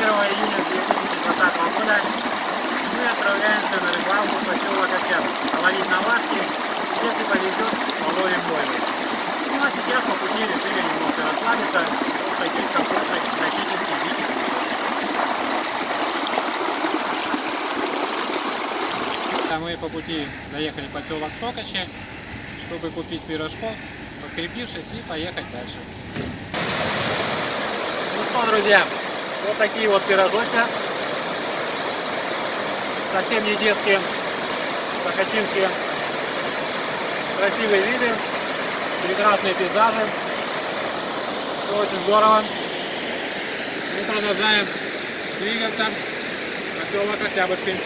июня 2020 года мы отправляемся на рыбалку в поселок Октябрь. Ловить на лавке, если повезет, половим бойли. Ну а сейчас по пути решили немного расслабиться в таких комфортных практически диких условиях. Мы по пути заехали в поселок Сокачи, чтобы купить пирожков, подкрепившись, и поехать дальше. Ну что, друзья, вот такие вот пирожочки. Совсем не детские, сокачинские. Красивые виды, прекрасные пейзажи. Все очень здорово. Мы продолжаем двигаться в поселок Октябрьский.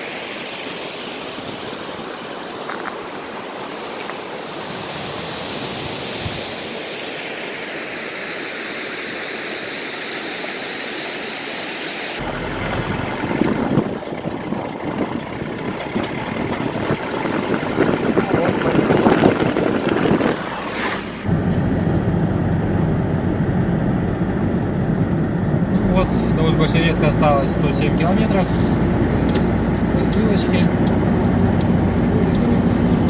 Вот, до Узбашевецка осталось 107 километров. Развилочки.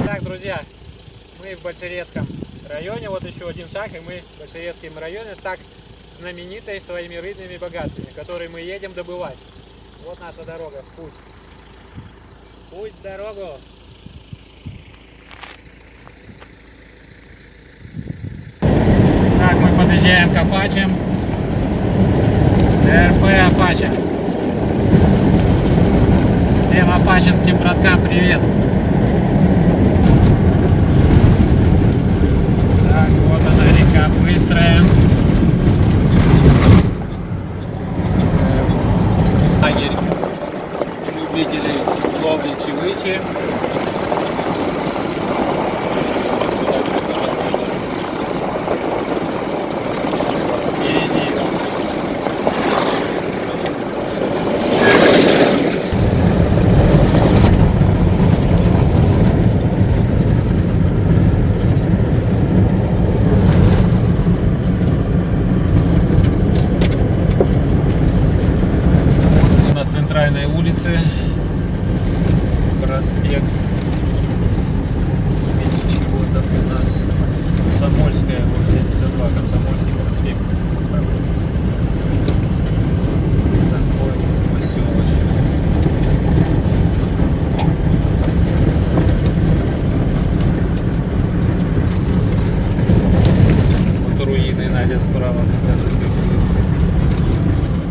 Так, друзья, мы в Большерецком районе. Вот еще один шаг, и мы в Большерецком районе, так знаменитой своими рыбными богатствами, которые мы едем добывать. Вот наша дорога в путь. Путь в дорогу. Так, мы подъезжаем к Апаче. РП Апача. Всем апачинским браткам привет. Так, вот она, река Быстрая. Лагерь любителей ловли чевычи. Центральной улице, проспект, ничего, там у нас Комсомольская, вот 72, Комсомольский проспект. Такой поселочек. Вот руины Надя справа,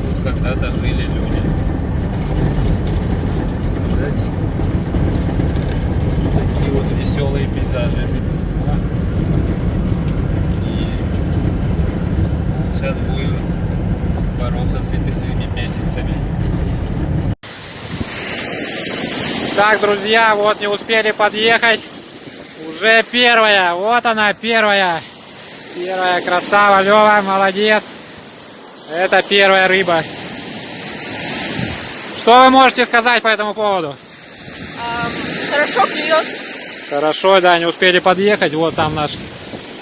тут когда-то жили люди. Такие вот веселые пейзажи. И сейчас будем бороться с этими мельницами. Так, друзья, вот не успели подъехать. Уже первая. Вот она, первая. Первая красава. Лёва, молодец. Это первая рыба. Что вы можете сказать по этому поводу? Хорошо клюет. Хорошо, да, не успели подъехать. Вот там наш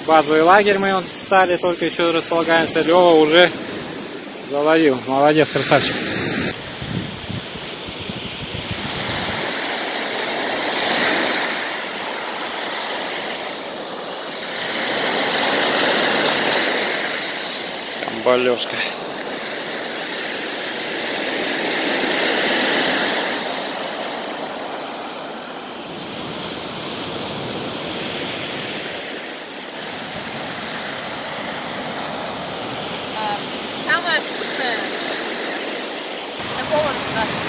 базовый лагерь, мы встали, только еще располагаемся. Лёва уже заловил. Молодец, красавчик. Балёшка. Самое вкусное. Такого не спрашиваю.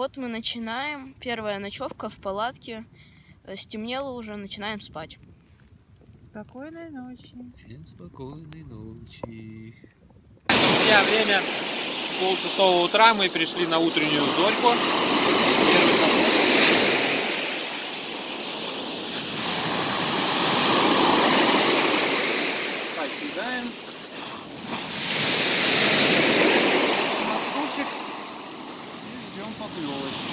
Вот мы начинаем. Первая ночевка в палатке. Стемнело уже, начинаем спать. Спокойной ночи. Всем спокойной ночи. Друзья, время 5:30 утра, мы пришли на утреннюю зорьку. Первый заход. Покидаем. Маршрутчик. И ждем поклевочки.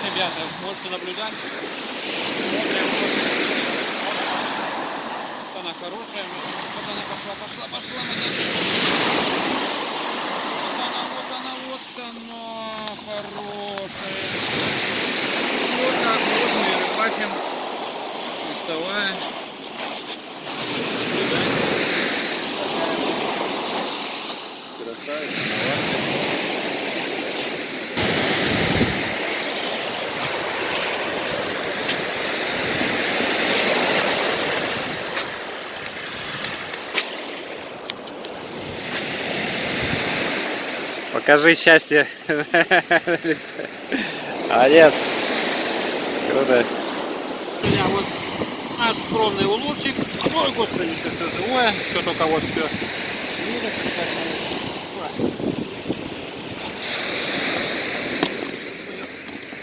Ребята, можете наблюдать. Смотрим. Вот она хорошая. Вот она пошла. Вот она хорошая. Вот так вот мы рыбачим. Приставая. Красавица, молодец. Покажи счастье на лице. Молодец. Круто. У меня вот наш скромный уловчик. Ой, господи, еще все живое. Еще только вот все.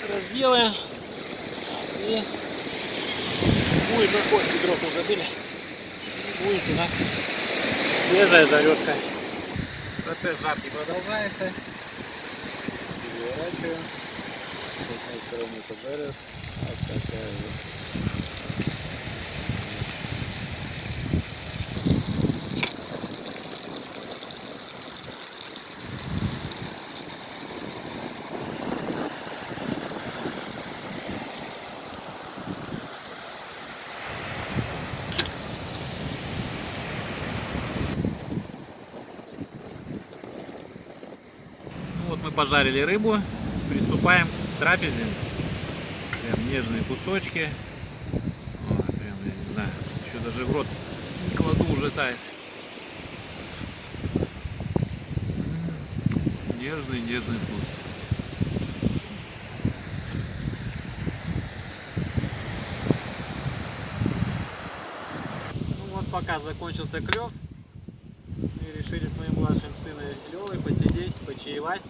Разделаем. И будет выходит, ведро уже забили. Будет у нас свежая жарежка. Процесс жарки продолжается. Переворачиваем. С одной стороны поджарилась. Вот такая вот. Вот мы пожарили рыбу, приступаем к трапезе. Прям нежные кусочки. О, прям, я не знаю, еще даже в рот не кладу, уже тает. Нежный вкус. Ну вот пока закончился клев, мы решили с моим младшим сыном Левой посидеть, почаевать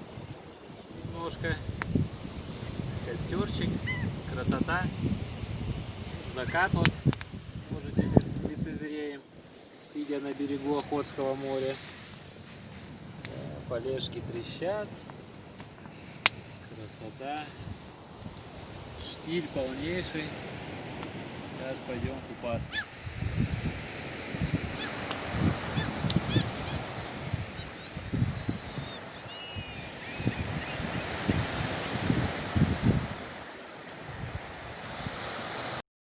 немножко. Костерчик, красота, закат вот можете лицезреем, сидя на берегу Охотского моря. Полежки трещат, красота, штиль полнейший. Сейчас пойдем купаться.